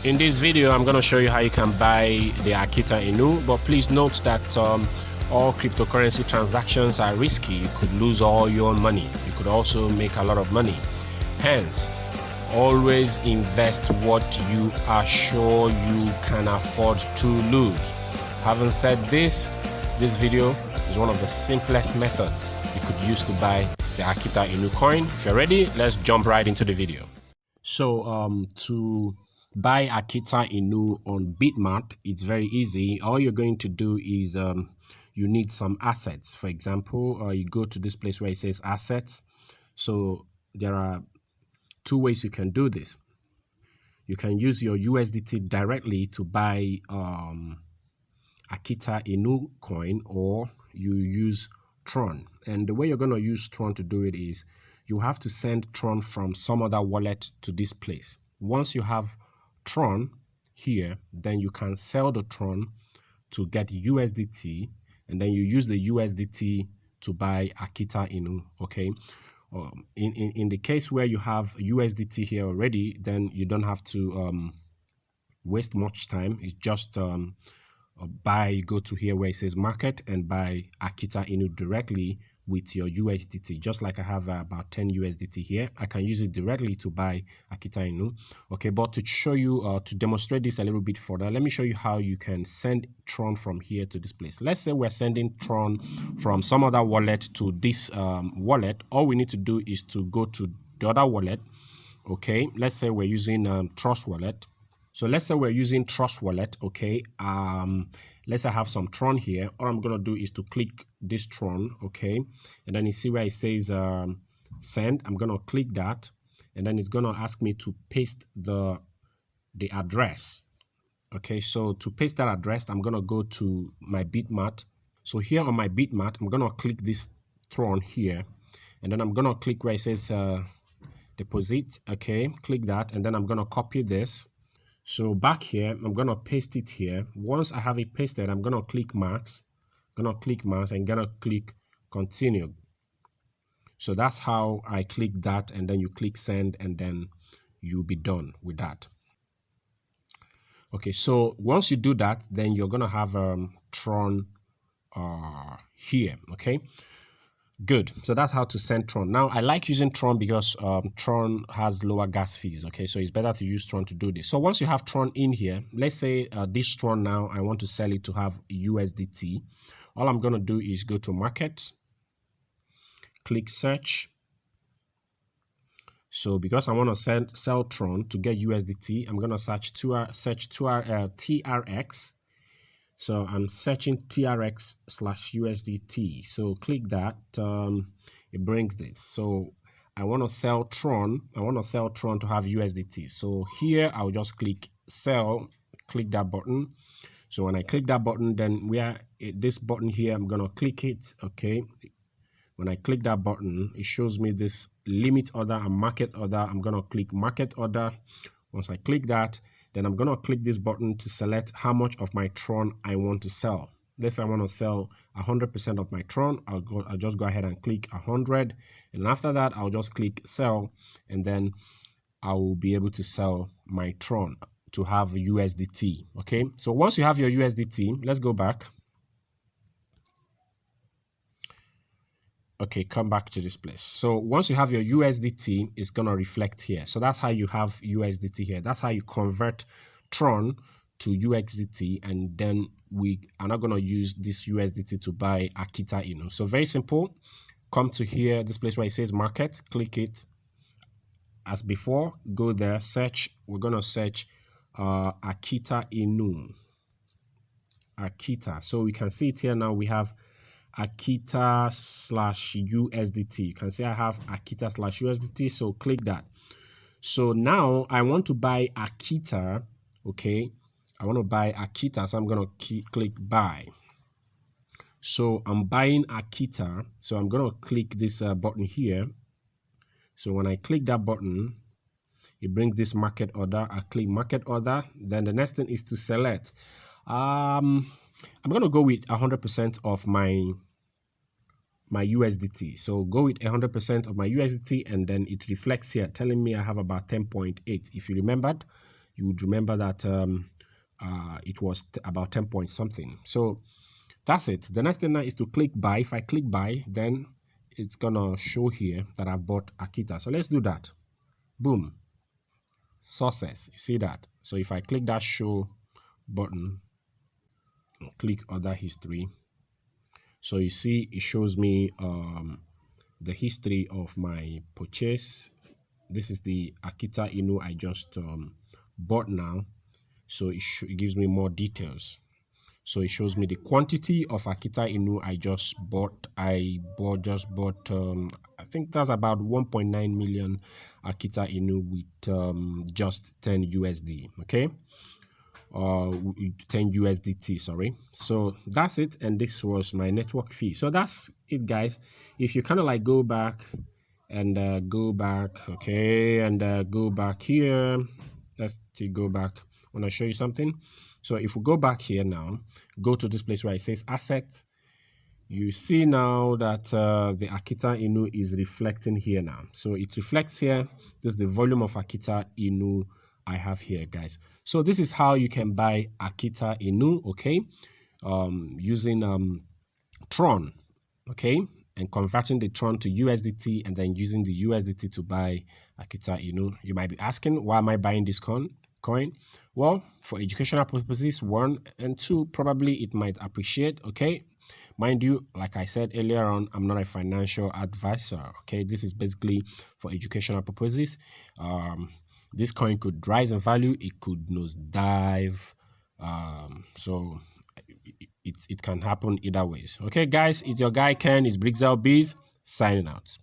In this video, I'm going to show you how you can buy the Akita Inu, but please note that all cryptocurrency transactions are risky. You could lose all your money. You could also make a lot of money. Hence, always invest what you are sure you can afford to lose. Having said this, this video is one of the simplest methods you could use to buy the Akita Inu Coin. If you're ready, let's jump right into the video. So to buy Akita Inu on Bitmart, it's very easy. All you're going to do is you need some assets. For example, you go to this place where it says assets. So there are two ways you can do this. You can use your USDT directly to buy Akita Inu Coin, or you use Tron. And the way you're going to use Tron to do it is you have to send Tron from some other wallet to this place. Once you have Tron here, then you can sell the Tron to get USDT, and then you use the USDT to buy Akita Inu. Okay. In the case where you have USDT here already, then you don't have to waste much time. It's just go to here where it says market and buy Akita Inu directly with your USDT. Just like I have about 10 USDT here, I can use it directly to buy Akita Inu. Okay, but to show you, to demonstrate this a little bit further, let me show you how you can send Tron from here to this place. Let's say we're sending Tron from some other wallet to this wallet. All we need to do is to go to the other wallet. Okay, let's say we're using Trust Wallet. So let's say we're using Trust Wallet. Okay, let's say I have some Tron here. All I'm gonna do is to click this Tron. Okay, and then you see where it says send. I'm gonna click that, and then it's gonna ask me to paste the address. Okay, so to paste that address, I'm gonna go to my Bitmart. So here on my Bitmart, I'm gonna click this Tron here, and then I'm gonna click where it says deposit. Okay, click that, and then I'm gonna copy this. So back here, I'm going to paste it here. Once I have it pasted, I'm going to click Max. I'm going to click Max and going to click Continue. So that's how I click that, and then you click Send, and then you'll be done with that. Okay, so once you do that, then you're going to have Tron here. Okay. Good. So that's how to send Tron. Now, I like using Tron because Tron has lower gas fees. Okay, so it's better to use Tron to do this. So once you have Tron in here, let's say this Tron now, I want to sell it to have USDT. All I'm going to do is go to Market, click Search. So because I want to sell Tron to get USDT, I'm going to search TRX. So I'm searching TRX/USDT. So click that. It brings this. So I want to sell Tron. I want to sell Tron to have USDT. So here I'll just click sell. Click that button. So when I click that button, then this button here, I'm gonna click it. Okay. When I click that button, it shows me this limit order and market order. I'm gonna click market order. Once I click that, then I'm going to click this button to select how much of my Tron I want to sell. Let's say I want to sell 100% of my Tron. I'll just go ahead and click 100. And after that, I'll just click sell. And then I will be able to sell my Tron to have USDT. Okay. So once you have your USDT, let's go back. Okay, come back to this place. So once you have your USDT, it's going to reflect here. So that's how you have USDT here. That's how you convert Tron to USDT. And then we are not going to use this USDT to buy Akita Inu. So very simple. Come to here, this place where it says market, click it. As before, go there, search. We're going to search Akita Inu. Akita. So we can see it here now. We have Akita/USDT. You can see I have Akita/USDT. So click that. So now I want to buy Akita. Okay. I want to buy Akita. So I'm going to click buy. So I'm buying Akita. So I'm going to click this button here. So when I click that button, it brings this market order. I click market order. Then the next thing is to select. I'm going to go with 100% of my USDT. So go with 100% of my USDT, and then it reflects here telling me I have about 10.8. If you remembered, you would remember that it was about 10 point something. So that's it. The next thing now is to click buy. If I click buy, then it's gonna show here that I've bought Akita. So let's do that. Boom. Success. You see that? So if I click that show button, click other history, so you see it shows me the history of my purchase. This is the Akita Inu I just bought now. So it gives me more details. So it shows me the quantity of Akita Inu I just bought. I bought I think that's about 1.9 million Akita Inu with just 10 USD. Okay, 10 USDT, sorry. So that's it, and this was my network fee. So that's it, guys. If you kind of like go back and go back, okay, and go back here, let's go back. I want to show you something. So if we go back here now, go to this place where it says assets, you see now that the Akita Inu is reflecting here now. So it reflects here. This is the volume of Akita Inu I have here, guys. So this is how you can buy Akita Inu, okay, using Tron, okay, and converting the Tron to USDT and then using the USDT to buy Akita Inu. You might be asking, why am I buying this coin? Well, for educational purposes, 1, and 2, probably it might appreciate, okay. Mind you, like I said earlier on, I'm not a financial advisor, okay. This is basically for educational purposes. This coin could rise in value, it could nosedive, so it can happen either ways. Okay, guys, it's your guy Ken, it's Brigxel Bees signing out.